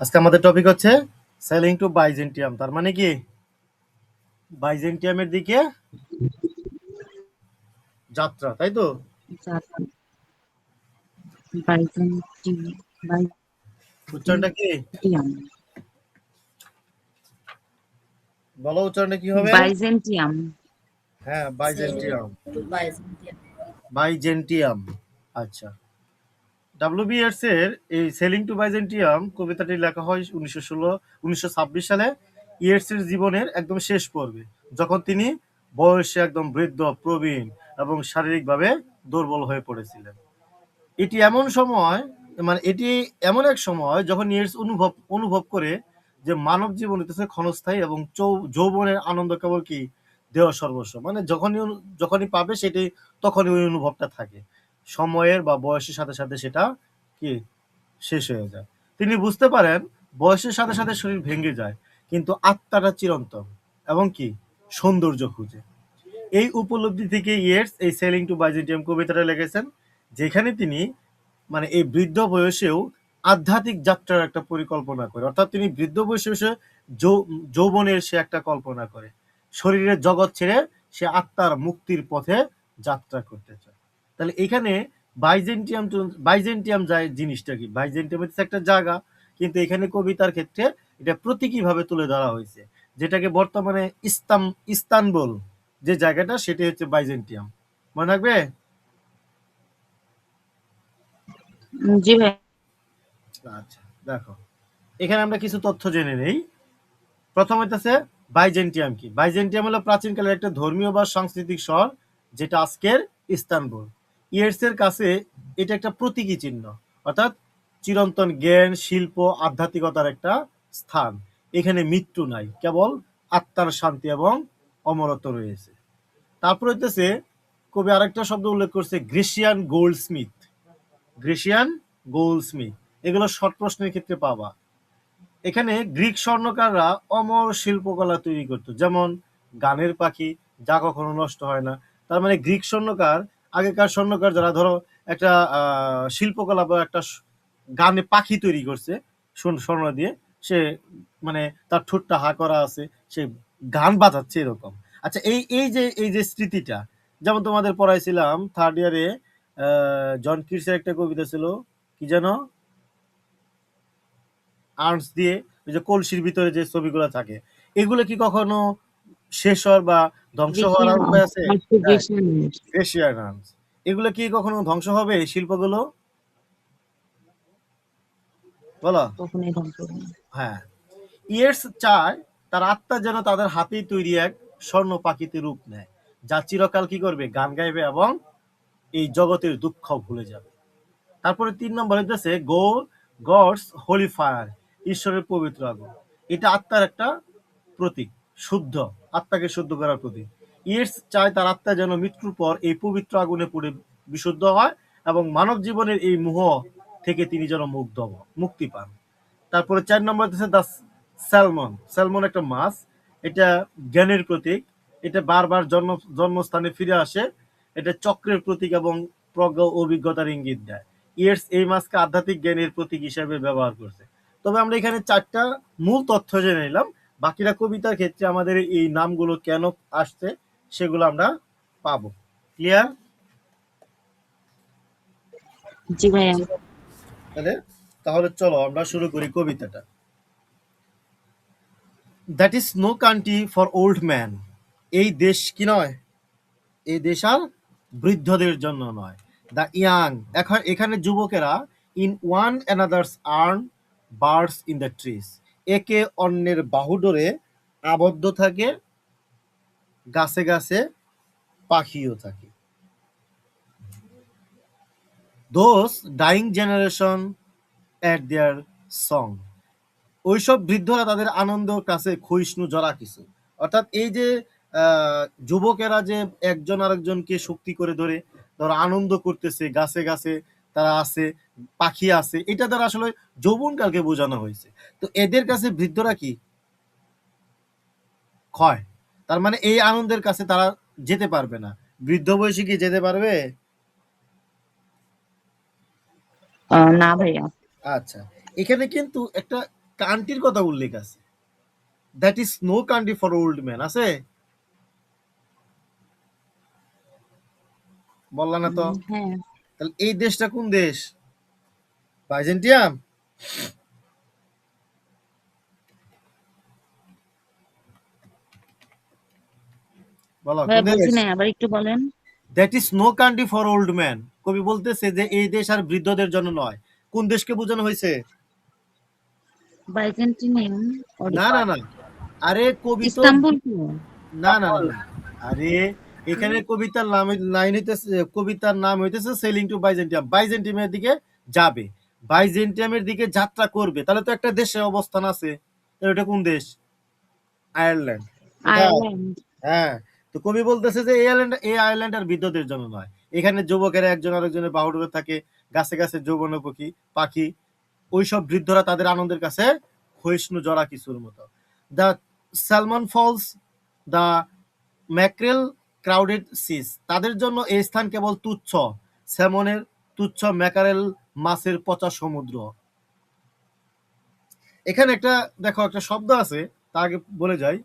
আজকে আমাদের টপিক হচ্ছে সেলিং টু বাইজেন্টিয়াম। তার মানে কি বাইজেন্টিয়ামের দিকে যাত্রা, তাই তো? উচ্চারণটা কি? বাইজেন্টিয়াম বলো উচ্চারণটা কি হবে? বাইজেন্টিয়াম হ্যাঁ, বাইজেন্টিয়াম। to Byzantium. বাইজেন্টিয়াম। আচ্ছা, ডাব্লিউ.বি. ইয়েটসের এই সেলিং টু বাইজেন্টিয়াম কবিতাটি লেখা হয় 1926 সালে ইয়েটসের জীবনের একদম শেষ পর্বে, যখন তিনি বয়সে একদম বৃদ্ধ, প্রবীণ এবং শারীরিকভাবে দুর্বল হয়ে পড়েছিলেন। এটি এমন সময়, মানে এটি এমন এক সময় যখন ইয়েটস অনুভব করে যে মানব জীবন হইতেছে ক্ষণস্থায়ী এবং যৌবনের আনন্দ কেবল কি দেহ সর্বস্ব, মানে যখনই পাবে সেটি তখনই ওই অনুভবটা থাকে। সময়ের বা বয়সের সাথে সাথে সেটা কি শেষ হয়ে যায়। তিনি বুঝতে পারেন বয়সের সাথে সাথে শরীর ভেঙে যায়, কিন্তু আত্মাটা চিরন্তন এবং কি সৌন্দর্য খুঁজে। এই উপলব্ধি থেকে ইয়েটস এই সেলিং টু বাইজেন্টিয়াম কবিতাটা লিখেছেন, যেখানে তিনি মানে এই বৃদ্ধ বয়সেও আধ্যাত্মিক যাত্রার একটা পরিকল্পনা করে। অর্থাৎ তিনি বৃদ্ধ বয়সে বসে যৌবনের সে একটা কল্পনা করে, শরীরের জগৎ ছেড়ে সে আত্মার মুক্তির পথে যাত্রা করতে চায়। তাহলে এখানে বাইজেন্টিয়াম যায় জিনিসটা কি, বাইজেন্টিয়াম হচ্ছে একটা জায়গা, কিন্তু এখানে কবিতার ক্ষেত্রে এটা প্রতীকীভাবে তুলে ধরা হয়েছে, যেটাকে বর্তমানে ইস্তানবুল যে জায়গাটা সেটি হচ্ছে বাইজেন্টিয়াম। মনে রাখবে? জি ভাই। আচ্ছা, দেখো এখানে আমরা কিছু তথ্য জেনে নেই। প্রথম হইতেছে বাইজেন্টিয়াম কি। বাইজেন্টিয়াম হলো প্রাচীনকালের একটা ধর্মীয় বা সাংস্কৃতিক শহর, যেটা আজকের ইস্তানবুল। ইয়েটসের কাছে এটা একটা প্রতীকী চিহ্ন, অর্থাৎ চিরন্তন জ্ঞান, শিল্প, আধ্যাত্মিকতার একটা স্থান। এখানে মৃত্যু নাই, কেবল আত্মার শান্তি এবং অমরত্ব রয়েছে। তারপর হইতেছে কবি আরেকটা শব্দ উল্লেখ করছে, গ্রেসিয়ান গোল্ডস্মিথ। গ্রেসিয়ান গোল্ডস্মিথ, এগুলো শর্ট প্রশ্নের ক্ষেত্রে পাবা। এখানে গ্রিক স্বর্ণকাররা অমর শিল্পকলা তৈরি করতো, যেমন গানের পাখি, যা কখনো নষ্ট হয় না। তার মানে গ্রিক স্বর্ণকার, আগেকার স্বর্ণকার যারা ধরো একটা শিল্পকলা বা একটা গানে পাখি তৈরি করছে স্বর্ণ দিয়ে, সে মানে তার ঠোঁটটা হা করা আছে, সে গান বাজাচ্ছে এরকম। আচ্ছা, এই যে স্মৃতিটা, যেমন তোমাদের পড়াইছিলাম থার্ড ইয়ারে জন কিটসের একটা কবিতা ছিল, কি যেন, আর্টস দিয়ে ওই যে কলসির ভিতরে যে ছবিগুলো থাকে, এগুলো কি কখনো শেষ হওয়ার বা ধ্বংস হওয়ার আর উপায় আছে? হ্যাঁ, গ্রেসিয়ান আর্টস, এগুলো কি কখনো ধ্বংস হবে এই শিল্পগুলো? বলো। কখনোই ধ্বংস হবে না। হ্যাঁ, ইয়েটস চায় তার আত্মা যেন তাদের হাতেই তৈরি এক স্বর্ণ পাখিতে রূপ নেয়, যা চিরকাল কি করবে, গান গাইবে এবং এই জগতের দুঃখ ভুলে যাবে। তারপরে ৩ নম্বর হইতেছে গডস হোলি ফায়ার, ঈশ্বরের পবিত্র আগুন। এটা আত্মার একটা প্রতীক, শুদ্ধ আত্মাকে শুদ্ধ করার প্রতীক। ইয়েটস চায় তার আত্মা যেন মৃত্যুর পর এই পবিত্র আগুনে পুড়ে বিশুদ্ধ হয় এবং মানব জীবনের এই মোহ থেকে তিনি যেন মুক্তি পান। তারপরে ৪ নম্বর হচ্ছে দ্য স্যালমন। স্যালমন একটা মাছ, এটা জ্ঞানের প্রতীক, এটা বারবার জন্মস্থানে ফিরে আসে, এটা চক্রের প্রতীক এবং প্রজ্ঞা ও অভিজ্ঞতার ইঙ্গিত দেয়। ইয়েটস এই মাছকে আধ্যাত্মিক জ্ঞানের প্রতীক হিসেবে ব্যবহার করছে। তবে আমরা এখানে ৪টা মূল তথ্য জেনে নিলাম, বাকিরা কবিতার ক্ষেত্রে আমাদের এই নামগুলো কেন আসছে সেগুলো আমরা পাবো। ক্লিয়ার? জি ভাইয়া। তাহলে চলো আমরা শুরু করি কবিতাটা। That is no country for old man. এই দেশ কি নয়, এই দেশ আর বৃদ্ধদের জন্য নয়। দ্য ইয়াং, এখন এখানে যুবকেরা in one another's arms birds in the trees, একে অন্যের বাহুডোরে আবদ্ধ থাকে, গাছে গাছে পাখিও থাকে। Those dying generation at their song, ওইসব বৃদ্ধরা তাদের আনন্দ কাছে ক্ষয়িষ্ণু জরা কিছু। অর্থাৎ এই যে যুবকেরা যে একজন আরেকজনকে শক্তি করে ধরে ধরো আনন্দ করতেছে, গাছে গাছে তারা আছে, পাখি আছে, এটা দ্বারা আসলে যৌবনকালকে বোঝানো হয়েছে। তো এদের কাছে বৃদ্ধরা কি ক্ষয়, তার মানে এই আনন্দের কাছে তারা যেতে পারবে না। বৃদ্ধ বয়সে কি যেতে পারবে? না ভাইয়া। আচ্ছা, এখানে কিন্তু একটা কান্ট্রির কথা উল্লেখ আছে। That is no country for old man আছে? বললা না তো। হ্যাঁ, তাহলে এই দেশটা কোন দেশ? বাইজেন্টিয়াম? বলো কোন ভাইয়া বুঝি দেশ? নাই, আবার একটু বলেন। That is no country for old man. কবি বলতেছে যে এই দেশ আর বৃদ্ধদের জন্য নয়। কোন দেশকে বোঝানো হয়েছে? বাইজেন্টিনিয়াম না না না, আরে কবি তো, ইস্তাম্বুল কি? না না না না, আরে এখানে কবিতার নাম, লাইন হইতেছে, কবিতার নাম হইতেছে সেলিং টু বাইজেন্টিয়াম। বাইজেন্টিয়ামের দিকে যাবে, বাইজেন্টিয়ামের দিকে যাত্রা করবে, তাহলে তো একটা দেশে অবস্থান আছে। তো এটা কোন দেশ? আয়ারল্যান্ড। কোথায়? আয়ারল্যান্ড। হ্যাঁ। তো কবি বলতেছে যে এই আয়ারল্যান্ড আর বিদ্যুতের জন্য নয়। এখানে যুবকেরা একজন আরেকজনের বাহু ডোরে থাকে, গাছে গাছে যৌবন পাখি, ওইসব বৃদ্ধরা তাদের আনন্দের কাছে ক্ষয়িষ্ণু জরা কিছুর মতো। The salmon falls, the mackerel crowded seas, তাদের জন্য এই স্থান কেবল তুচ্ছ স্যামনের, তুচ্ছ ম্যাকারেল মাছের পচা সমুদ্র। এখানে একটা দেখো একটা শব্দ আছে, তা আগে বলে যাই।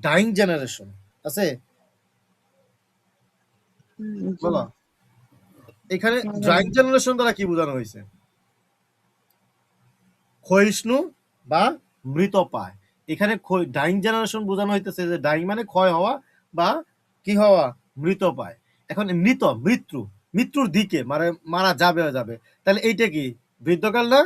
ডাইং জেনারেশন আছে, জি। বলো। এখানে কেন জানি ড্রাইং জেনারেশন দ্বারা কি বোঝানো হয়েছে? ক্ষয়িষ্ণু বা মৃত পায়। এখানে ডাইং জেনারেশন বোঝানো হইতেছে যে ডাইং মানে ক্ষয় হওয়া বা কি হওয়া, মৃত পায়। এখন মৃত্যুর দিকে মানে মারা যাবে যাবে, তাহলে এইটা কি বৃদ্ধকাল না?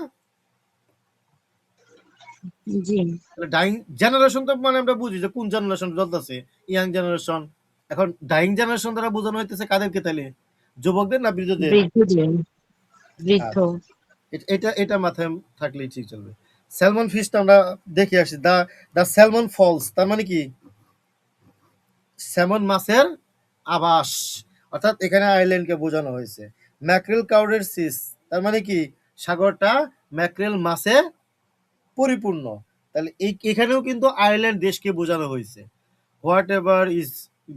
জি। তাহলে ডাইং জেনারেশন তো মানে আমরা বুঝি যে কোন জেনারেশন চলতেছে, ইয়াং জেনারেশন। এখন ডাইং জেনারেশন দ্বারা বোঝানো হইতেছে কাদেরকে তাহলে? যুবকদের না বৃদ্ধদের? বৃদ্ধদের। বৃদ্ধ। আচ্ছা, এটা এটা মাথায় থাকলেই ঠিক চলবে। স্যালমন ফিশটা আমরা দেখে আসি। দা দা স্যালমন ফলস তার মানে কি? স্যামন মাছের আবাস, অর্থাৎ এখানে আইল্যান্ডকে বোঝানো হয়েছে। ম্যাক্রেল কাউডের সিস তার মানে কি? সাগরটা ম্যাক্রেল মাছে পরিপূর্ণ। তাহলে এখানেও কিন্তু আয়ারল্যান্ড দেশকে বোঝানো হয়েছে। Whatever is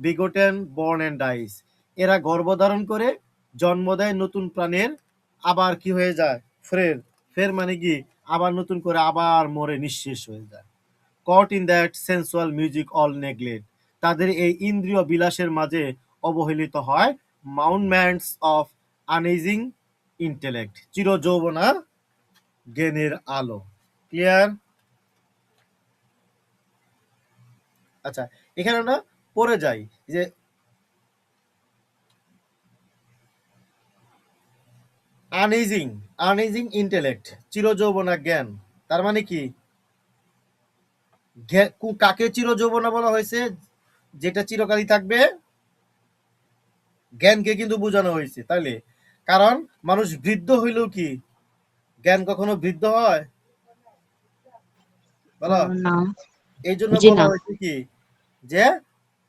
begotten born and dies, এরা গর্ভধারণ করে জন্ম দেয় নতুন প্রাণের, আবার কি হয়ে যায়? ফের। ফের মানে কি? আবার নতুন করে আবার মরে নিঃশেষ হয়ে যায়। Caught in that sensual music all neglect, তাদের এই ইন্দ্রিয় বিলাসের মাঝে অবহেলিত হয় মাউন্টম্যান্টস অফ আনএজিং ইন্টেলেক্ট, চির যৌবনা জ্ঞানের আলো। ক্লিয়ার? আচ্ছা, এখানে আমরা পড়ে যাই যে আনএজিং আনএজিং ইন্টেলেক্ট, চির যৌবনা জ্ঞান, তার মানে কি? কাকে চির যৌবনা বলা হয়েছে? যেটা চিরকালই থাকবে, জ্ঞানকে কিন্তু বোঝানো হয়েছে। তাইলে কারণ মানুষ বৃদ্ধ হইলেও কি জ্ঞান কখনো বৃদ্ধ হয়? বলো। না। এই জন্য জি বলা না। হয়েছে কি, যে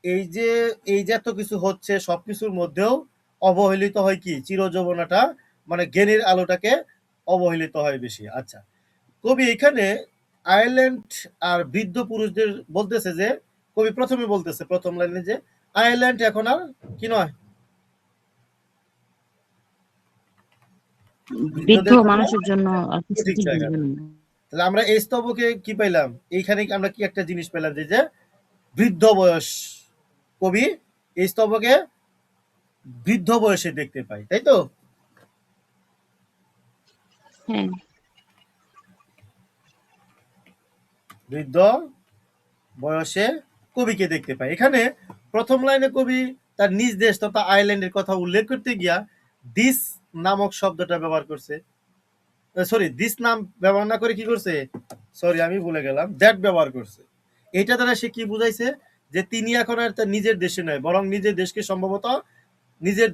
এই যে এই যে এত কিছু হচ্ছে সবকিছুর মধ্যেও অবহেলিত হয় কি চির যৌবনাটা, মানে জ্ঞানের আলোটাকে অবহেলিত হয় বেশি। আচ্ছা, কবি এখানে আয়ারল্যান্ড আর বৃদ্ধ পুরুষদের বলতেছে যে, কবি প্রথমে বলতেছে প্রথম লাইনে যে আয়ারল্যান্ড এখন আর কি নয়, বৃদ্ধ বৃদ্ধদের জন্য মানুষের জন্য আর কি সঠিক সঠিক জায়গা না। জায়গা না। তাহলে আমরা এই স্তবকে কি পাইলাম? এইখানে আমরা কি একটা জিনিস পেলাম যে যে বৃদ্ধ বয়স, কবি এই স্তবকে বৃদ্ধ বয়সে দেখতে পাই, তাই তো? হ্যাঁ। বৃদ্ধ বয়সে কবিকে দেখতে পাই। এখানে প্রথম লাইনে কবি তার নিজ দেশ তথা আয়ারল্যান্ডের কথা উল্লেখ করতে গিয়া দিস নামক শব্দটা ব্যবহার করছে। সরি, দিস নাম ব্যবহার না করে কি করছে? সরি, আমি ভুলে গেলাম, দ্যাট ব্যবহার করছে। এটা দ্বারা সে কি বুঝাইছে? যে তিনি এখন আর তার নিজের দেশে নয়, বরং নিজের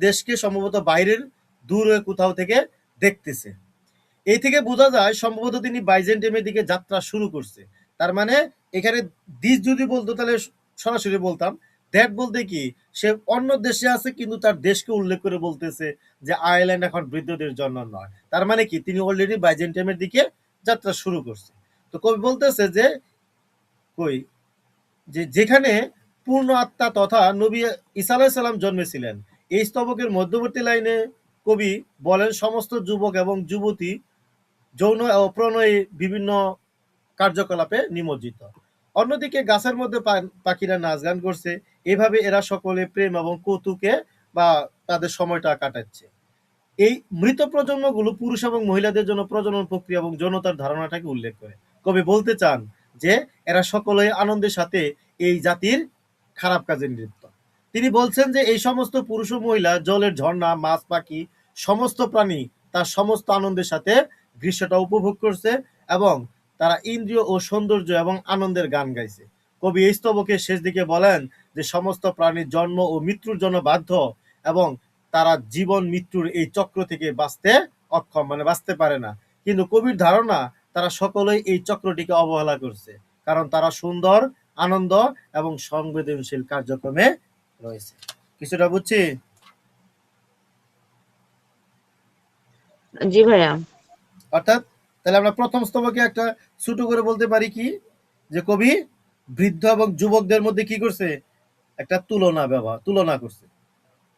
দেশকে সম্ভবত বাইরের দূরে কোথাও থেকে দেখতেছে। এই থেকে বোঝা যায় সম্ভবত তিনি বাইজেন্টাইনের দিকে যাত্রা শুরু করছে। তার মানে এখানে দিস যদি বলতো তাহলে সরাসরি বলতাম। দ্যাট বলতে কি, সে অন্য দেশে আছে কিন্তু তার দেশকে উল্লেখ করে বলতেছে যে আয়ারল্যান্ড এখন বৃদ্ধদের জন্য নয়। তার মানে কি, তিনি অলরেডি বাইজেন্টাইনের দিকে যাত্রা শুরু করছে। তো কবি বলতেছে যে কই, যে যেখানে পূর্ণ আত্মা তথা নবী ঈসা আলাইহিস সালাম জন্মেছিলেন। এই স্তবকের মধ্যবর্তী লাইনে কবি বলেন সমস্ত যুবক এবং যুবতী যৌন ও প্রণয়ে বিভিন্ন কার্যকলাপে নিমজ্জিত। অন্যদিকে গাছের মধ্যে পাখিরা নাচ গান করছে। এভাবে এরা সকলে প্রেম এবং কৌতুকে বা তাদের সময়টা কাটাচ্ছে। এই মৃত প্রজন্মগুলো পুরুষ এবং মহিলাদের জন্য প্রজনন প্রক্রিয়া এবং যৌনতার ধারণাটাকে উল্লেখ করে। কবি বলতে চান যে এরা সকলেই আনন্দের সাথে এই জাতির খারাপ কাজে লিপ্ত। তিনি বলছেন যে এই সমস্ত পুরুষ ও মহিলা জলের ঝর্ণা, মাছ, পাখি, সমস্ত প্রাণী তার সমস্ত আনন্দের সাথে দৃশ্যটা উপভোগ করছে এবং তারা ইন্দ্রিয় ও সৌন্দর্য এবং আনন্দের গান গাইছে। কবি এই স্তবকের শেষ দিকে বলেন যে সমস্ত প্রাণীর জন্ম ও মৃত্যুর জন্য বাধ্য এবং তারা জীবন মৃত্যুর এই চক্র থেকে বাঁচতে অক্ষম, মানে বাঁচতে পারে না। কিন্তু কবির ধারণা তারা সকলেই এই চক্রটিকে অবহেলা করছে, কারণ তারা সুন্দর, আনন্দ এবং সংবেদনশীল কার্যক্রমে রয়েছে। কিছুটা বুঝছি? জি ভাইয়া। অর্থাৎ তাহলে আমরা প্রথম স্তবকে একটা ছোট করে বলতে পারি কি, যে কবি বৃদ্ধ এবং যুবকদের মধ্যে কি করছে, একটা তুলনা করছে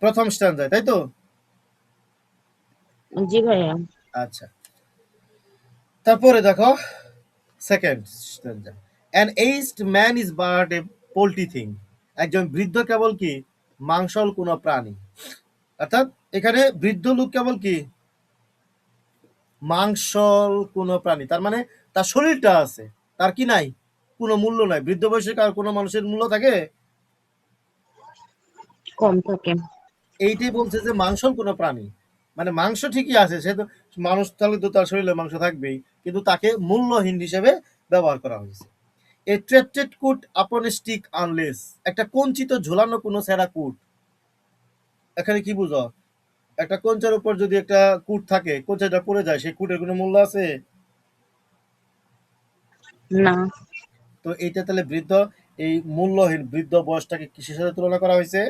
প্রথম স্ট্যান্ডায়, তাই তো? জি ভাইয়া। আচ্ছা, তারপরে দেখো second স্ট্যান্ডা। An aged man is but A poultry thing. একজন বৃদ্ধ কেবল কি মাংসল কোন প্রাণী। অর্থাৎ এখানে বৃদ্ধ লোক কেবল কি মাংসল কোন প্রাণী, তার মানে তার শরীরটা আছে, তার কি নাই, কোনো মূল্য নাই। বৃদ্ধ বয়সে কার কোনো মানুষের মূল্য থাকে? কম থাকে। এইটাই বলছে যে মাংসল কোনো প্রাণী, মানে মাংস ঠিকই আছে, সে তো মানুষ, তাহলে তো তার শরীরে মাংস থাকবেই, কিন্তু তাকে মূল্যহীন হিসেবে ব্যবহার করা হয়েছে। এ ট্রেটেড কুট আপন স্টিক আনলেস। একটা কঞ্চিত ঝোলানো কোনো সেরা কুট। এখানে কি বুঝো? একটা কঞ্চার উপর যদি একটা কুট থাকে, কঞ্চাটা পড়ে যায়, সেই কুটের কোনো মূল্য আছে? না। তো এইটা তাহলে বৃদ্ধ, এই মূল্যহীন বৃদ্ধ বয়সটাকে কিসের সাথে তুলনা করা হয়েছে?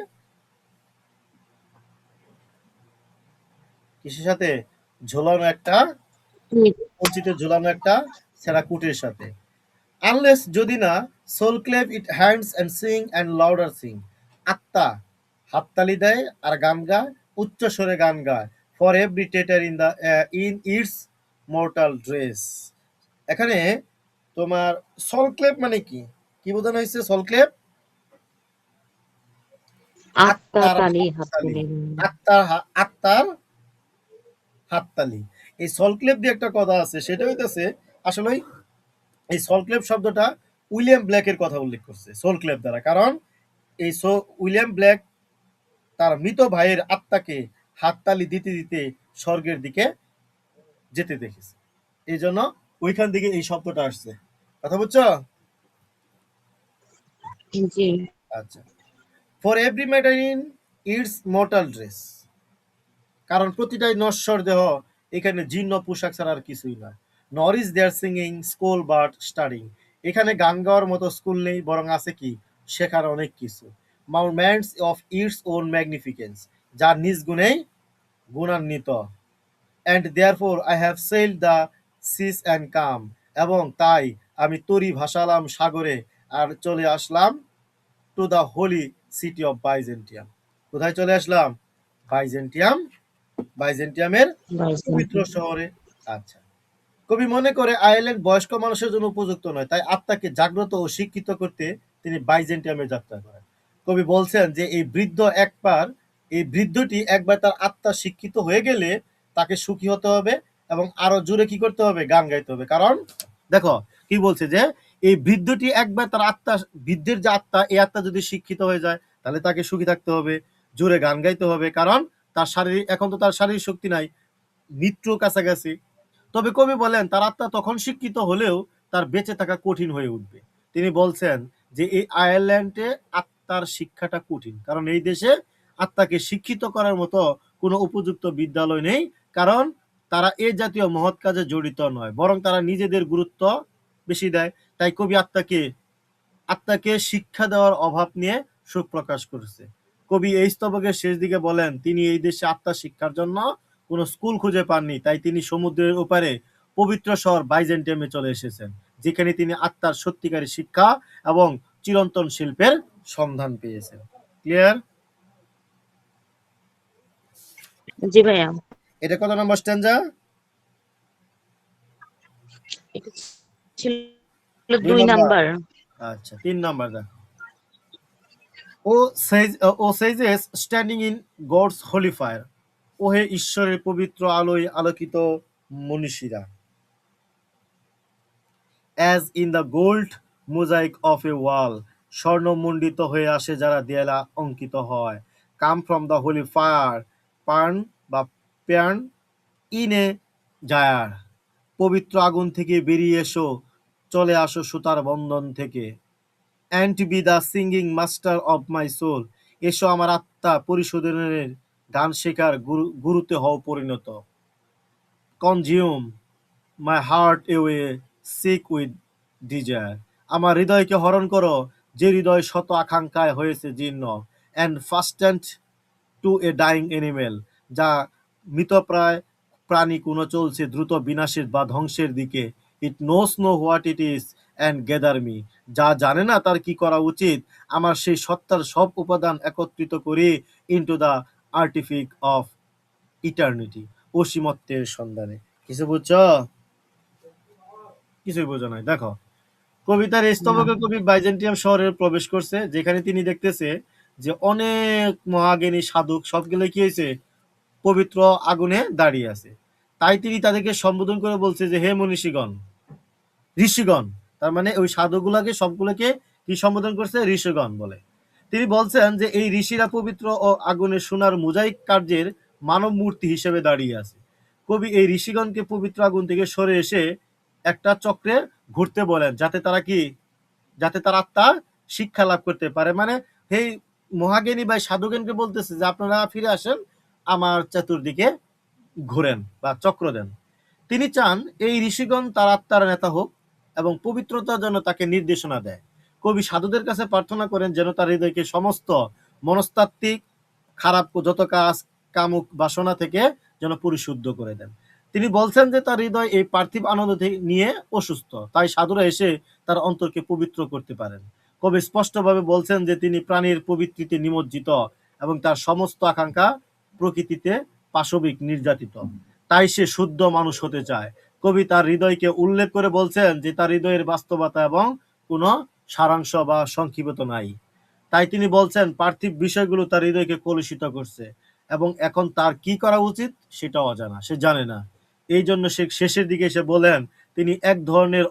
কিসের সাথে? ঝোলানো একটা, কঞ্চিতে ঝোলানো একটা সেরা কুটের সাথে। আনলেস, যদি না, soul clap its hands and sing and louder sing. আত্মা হাততালি দেয় আর গান গায়, উচ্চ স্বরে গান গায়। For every tatter in its mortal dress. এখানে তোমার সল ক্লেভ মানে কি, কি বোঝানো হয়েছে? সল ক্লেভ আত্মা আত্মার তালি হাততালি, হাততালি। আত্মার হাততালি। এই সল ক্লেভ দিয়ে একটা কথা আছে, সেটা হইতেছে আসলে এই সল ক্লেভ শব্দটা উইলিয়াম ব্ল্যাকের কথা উল্লেখ করছে সোল ক্লেভ দ্বারা, কারণ এই উইলিয়াম ব্ল্যাক তার মৃত ভাইয়ের আত্মাকে হাততালি দিতে দিতে স্বর্গের দিকে যেতে দেখেছে, এই জন্য ওইখান থেকে এই শব্দটা আসছে। কথা বুঝছো? জি। আচ্ছা। For every matter in its mortal dress. কারণ প্রতিটাই নশ্বর দেহ, এখানে জীর্ণ পোশাক ছাড়া আর কিছুই নয়। Nor is their singing school but studying. এখানে গান গাওয়ার মতো স্কুল নেই, বরং আছে কি শেখার অনেক কিছু। Monuments of its own magnificence, যার নিজ গুণেই গুণান্বিত। And therefore I have sailed the seas and come. এবং তাই আমি তরি ভাসালাম সাগরে আর চলে আসলাম to the holy city of Byzantium. কোথায় চলে আসলাম? বাইজেন্টিয়াম, বাইজেন্টিয়ামের পবিত্র শহরে। আচ্ছা। কবি মনে করে আয়ারল্যান্ড বয়স্ক মানুষের জন্য উপযুক্ত নয়, তাই আত্মাকে জাগ্রত ও শিক্ষিত করতে তিনি বাইজেন্টিয়ামে যাত্রা করেন। কবি বলছেন যে এই বৃদ্ধটি একবার তার আত্মা শিক্ষিত হয়ে গেলে তাকে সুখী হতে হবে এবং আরো জোরে কি করতে হবে, গান গাইতে হবে। কারণ দেখো কি বলছে যে এই বৃদ্ধটি একবার তার আত্মা, বৃদ্ধের যে আত্মা, এই আত্মা যদি শিক্ষিত হয়ে যায় তাহলে তাকে সুখী থাকতে হবে, জোরে গান গাইতে হবে, কারণ তার শারীরিক, এখন তো তার শারীরিক শক্তি নাই, মৃত্যুর কাছাকাছি। তবে কবি বলেন তার আত্মা তখন শিক্ষিত হলেও তার বেঁচে থাকা কঠিন হয়ে উঠবে। তিনি বলছেন যে এই আয়ারল্যান্ডে আত্মার শিক্ষাটা কঠিন, কারণ এই দেশে আত্মাকে শিক্ষিত করার মতো কোনো উপযুক্ত বিদ্যালয় নেই, কারণ তারা এই জাতীয় মহৎ কাজে জড়িত নয়, বরং তারা নিজেদের গুরুত্ব বেশি দেয়। তাই কবি আত্মাকে শিক্ষা দেওয়ার অভাব নিয়ে শোক প্রকাশ করেছে। কবি এই স্তবকের শেষ দিকে বলেন তিনি এই দেশে আত্মা শিক্ষার জন্য কোনো স্কুল খুঁজে পাননি, তাই তিনি সমুদ্রের ওপারে পবিত্র শহর বাইজেন্টিয়ামে চলে এসেছেন, যেখানে তিনি আত্মার সত্যিকারের শিক্ষা এবং চিরন্তন শিল্পের সন্ধান পেয়েছেন। ক্লিয়ার? জি ভাইয়া। এটা কত নম্বর স্ট্যান্জা? এটা ছিল দুই 2 নাম্বার। নাম্বার। আচ্ছা 3 নাম্বার দেখো। O says standing in God's holy fire, ও হে ঈশ্বরের পবিত্র আলোয় আলোকিত মনীষীরা, as in the gold mosaic of a wall, স্বর্ণমণ্ডিত হয়ে আসে যারা দেয়ালা অঙ্কিত হয়, come from the holy fire, perne বা প্যার্ন ইন এ জায়ার, পবিত্র আগুন থেকে বেরিয়ে এসো, চলে আসো সুতার বন্ধন থেকে, and be the singing master of my soul, এসো আমার আত্মা পরিশোধনের গান শেখার গুরুতে হও পরিণত, consume my heart away sick with desire, আমার হৃদয়কে হরণ করো যে হৃদয় শত আকাঙ্ক্ষায় হয়েছে জীর্ণ, and fastened to a dying animal, যা মৃতপ্রায় প্রাণী কোনো চলছে দ্রুত বিনাশের বা ধ্বংসের দিকে, it knows not what it is and gather me, যা জানে না তার কি করা উচিত, আমার সেই সত্তার সব উপাদান একত্রিত করে ইনটু দ্য আর্টিফিক অফ ইটার্নিটি, অসীমত্বের সন্ধানে। কিছু বুঝছো? কিছুই বোঝো নাই। দেখো, কবিতার এই না। স্তবকে কবি বাইজেন্টিয়াম শহরে প্রবেশ করছে, যেখানে তিনি দেখতেছে যে অনেক মহাজ্ঞানী সাধক সবগুলো কি হয়েছে, পবিত্র আগুনে দাঁড়িয়ে আছে। তাই তিনি তাদেরকে সম্বোধন করে বলছে যে হে মনীষীগণ, ঋষিগণ, তার মানে ওই সাধুগুলাকে সবগুলোকে কি সম্বোধন করছে, ঋষিগণ বলে। তিনি বলছেন যে এই ঋষিরা পবিত্র ও আগুনের সোনার মোজাইক কার্যের মানব মূর্তি হিসেবে দাঁড়িয়ে আছে। কবি এই ঋষিগণকে পবিত্র আগুন থেকে সরে এসে একটা চক্রে ঘুরতে বলেন, যাতে তারা কি, যাতে তার আত্মা শিক্ষা লাভ করতে পারে। মানে এই মহাজ্ঞানী বা সাধুজ্ঞানকে বলতেছে যে আপনারা ফিরে আসেন, আমার চতুর্দিকে ঘুরেন বা চক্র দেন। তিনি চান এই ঋষিগণ তার আত্মার নেতা হোক এবং পবিত্রতার জন্য তাকে নির্দেশনা দেয়। কবি সাধুদের কাছে প্রার্থনা করেন যেন তার হৃদয়কে সমস্ত মনস্তাত্ত্বিক খারাপ যত কাজ, কামুক বাসনা থেকে যেন পরিশুদ্ধ করে দেন। তিনি বলছেন যে তার হৃদয় এই পার্থিব আনন্দ নিয়ে অসুস্থ, তাই সাধুরা এসে তার অন্তরকে পবিত্র করতে পারেন। কবি স্পষ্টভাবে বলছেন যে তিনি প্রাণীর পবিত্রিতে নিমজ্জিত এবং তার সমস্ত আকাঙ্ক্ষা প্রকৃতিতে পাশবিক নির্যাতিত, তাই সে শুদ্ধ মানুষ হতে চায়। কবি তার হৃদয়কে উল্লেখ করে বলছেন যে তার হৃদয়ের বাস্তবতা এবং কোনো সারাংশ বা সংক্ষিপ্ত নাই। তাই তিনি বলছেন পার্থিব বিষয়গুলো তার হৃদয়কে কলুষিত করছে এবং এখন তার কি করা উচিত সেটাও অজানা, সে জানে না। এই জন্য সে শেষের দিকে এসে বলেন তিনি এক ধরনের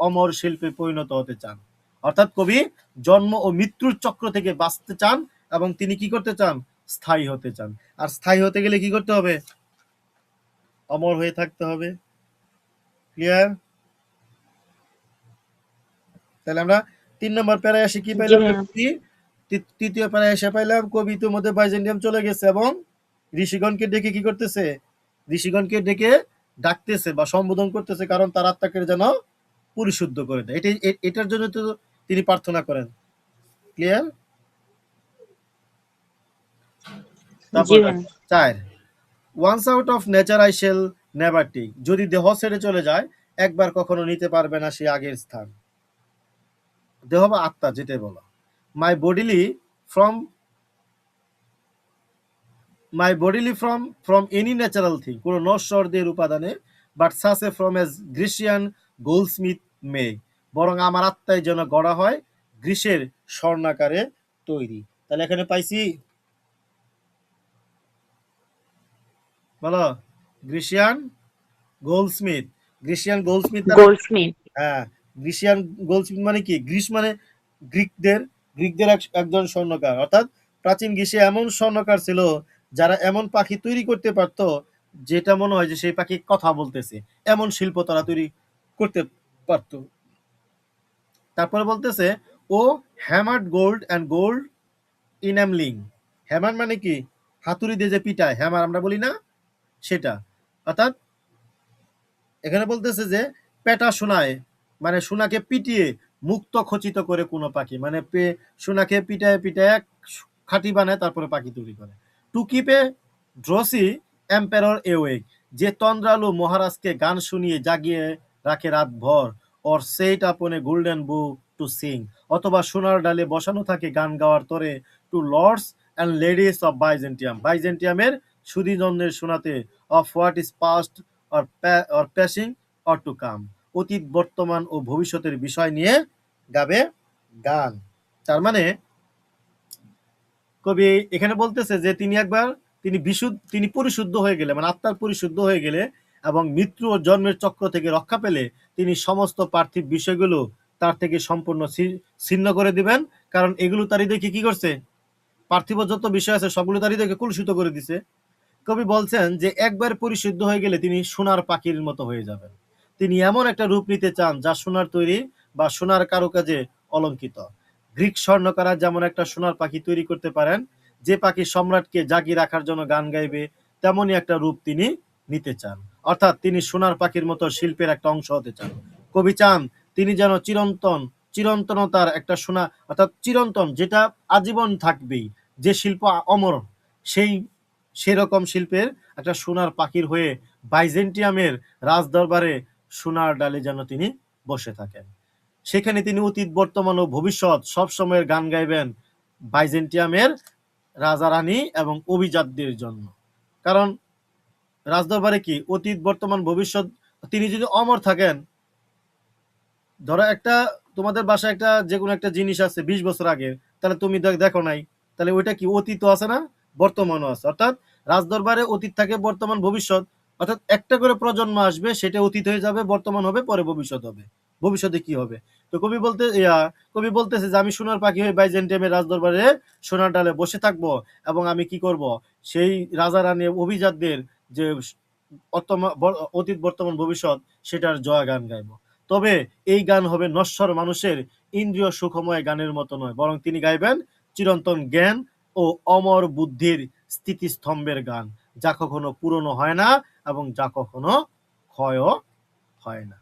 অমর শিল্পে পরিণত হতে চান। অর্থাৎ কবি জন্ম ও মৃত্যুর চক্র থেকে বাঁচতে চান এবং তিনি কি করতে চান, স্থায়ী হতে চান। আর স্থায়ী হতে গেলে কি করতে হবে, অমর হয়ে থাকতে হবে। ক্লিয়ার? তাহলে আমরা 3 নম্বর প্যারায় আসি, কি জি পাইলাম যে ভাইয়া। কবি তৃতীয় প্যারায় এসে পাইলাম কবি ইতিমধ্যে বাইজেন্টিয়াম চলে গেছে এবং ঋষিগণকে ডেকে কি করতেছে, ঋষিগণকে ডেকে ডাকতেছে বা সম্বোধন করতেছে, কারণ তার আত্মাকে যেন পরিশুদ্ধ করে দেয়। এটার জন্য তো তিনি প্রার্থনা করেন। ক্লিয়ার? জি তারপর ভাইয়া। 4, once out of nature I shall never take, যদি দেহ ছেড়ে চলে যায় একবার কখনো নিতে পারবে না সে আগের স্থান। দেহ বা আত্মা যেটাই বলো। My bodily from my bodily from any natural thing, কোনো নশ্বরদের উপাদানে, but such from as Grecian goldsmith may, বরং আমার আত্মায় যেন গড়া হয় গ্রীসের স্বর্ণাকারে তৈরি। তাহলে এখানে পাইছি, বলো, গ্রিসিয়ান গোল্ডস্মিথ। গ্রিসিয়ান গোল্ডস্মিথ দ্বারা, গোল্ডস্মিথ। হ্যাঁ, গ্রিসিয়ান গোল্ডস্মিথ মানে কি, গ্রিস মানে গ্রিকদের, গ্রিকদের একজন স্বর্ণকার, অর্থাৎ প্রাচীন গ্রিসে এমন স্বর্ণকার ছিল যারা এমন পাখি তৈরি করতে পারতো যেটা মনে হয় যে সেই পাখি কথা বলতেছে, এমন শিল্প তারা তৈরি করতে পারতো। তারপরে বলতেছে ও হ্যামার্ড গোল্ড অ্যান্ড গোল্ড ইনামলিং, হ্যামার মানে কি, হাতুড়ি দিয়ে যে পিটায়, হ্যামার আমরা বলি না, সেটা। অর্থাৎ এখানে বলতেছে যে পেটা সোনায়, মানে সোনাকে পিটিয়ে মুক্ত খচিত করে কোনো পাখি, মানে সোনাকে পিটায় পিটায় খাঁটি বানায় তারপরে পাখি তৈরি করে। টু কিপে ড্রসি এম্পায়ার এওয়েক, যে তন্দ্রালু মহারাজকে গান শুনিয়ে জাগিয়ে রাখে রাত ভর, অর সেইট আপনে গোল্ডেন বু টু সিং, অথবা সোনার ডালে বসানো থাকে গান গাওয়ার তরে, to lords and ladies of Byzantium, বাইজেন্টিয়ামের সুধীজনদের শোনাতে, of what is past or passing or to come, অতীত, বর্তমান ও ভবিষ্যতের বিষয় নিয়ে গাবে গান। তার মানে কবি এখানে বলতেছে যে তিনি পরিশুদ্ধ হয়ে গেলে, মানে আত্মার পরিশুদ্ধ হয়ে গেলে এবং মৃত্যু ও জন্মের চক্র থেকে রক্ষা পেলে তিনি সমস্ত পার্থিব বিষয়গুলো তার থেকে সম্পূর্ণ ছিন্ন করে দিবেন। কারণ এগুলো তার হৃদয়কে কি করছে? পার্থিব যত বিষয় আছে সবগুলো তার হৃদয়কে কলুষিত করে দিছে। কবি বলছেন যে একবার পরিশুদ্ধ হয়ে গেলে তিনি সোনার পাখির মতো হয়ে যাবেন। তিনি এমন একটা রূপ নিতে চান যা সোনার তৈরি বা সোনার কারুকাজে অলঙ্কিত। গ্রিক স্বর্ণকাররা যেমন একটা সোনার পাখি তৈরি করতে পারেন, যে পাখি সম্রাটকে জাগিয়ে রাখার জন্য গান গাইবে, তেমনই একটা রূপ তিনি নিতে চান। অর্থাৎ তিনি সোনার পাখির মতো শিল্পের একটা অংশ হতে চান। কবি চান তিনি যেন চিরন্তনতার একটা সোনা, অর্থাৎ চিরন্তন, যেটা আজীবন থাকবেই, যে শিল্প অমর, সেই সেরকম শিল্পের একটা সোনার পাখির হয়ে বাইজেন্টিয়ামের রাজদরবারে সোনার ডালে যেন তিনি বসে থাকেন। সেখানে তিনি অতীত, বর্তমান ও ভবিষ্যৎ সব সময়ের গান গাইবেন বাইজেন্টিয়ামের রাজা রানী এবং অভিজাতদের জন্য। কারণ রাজদরবারে কি অতীত, বর্তমান, ভবিষ্যৎ, তিনি যদি অমর থাকেন, ধরো একটা তোমাদের বাসায় একটা যে কোনো একটা জিনিস আছে 20 বছর আগে, তাহলে তুমি দেখো নাই, তাহলে ওইটা কি অতীতও আছে না, বর্তমানও আছে। অর্থাৎ রাজদরবারে অতীত থাকে, বর্তমান, ভবিষ্যৎ, অর্থাৎ একটা করে প্রজন্ম আসবে, সেটা অতীত হয়ে যাবে, বর্তমান হবে, পরে ভবিষ্যৎ হবে। ভবিষ্যতে কি হবে? তো কবি বলতেছে যে আমি সোনার পাখি হয়ে বাইজেন্টিয়ামের রাজদরবারে সোনার ডালে বসে থাকবো, এবং আমি কি করব, সেই রাজা রানী অভিজাতদের যে অতীত, বর্তমান, ভবিষ্যৎ, সেটার জয় গান গাইবো। তবে এই গান হবে নশ্বর মানুষের ইন্দ্রিয় সুখময় গানের মতো নয়, বরং তিনি গাইবেন চিরন্তন জ্ঞান ও অমর বুদ্ধির স্থিতিস্তম্ভের গান, যা কখনো পুরনো হয় না এবং যা কখনো ক্ষয়ও হয় না।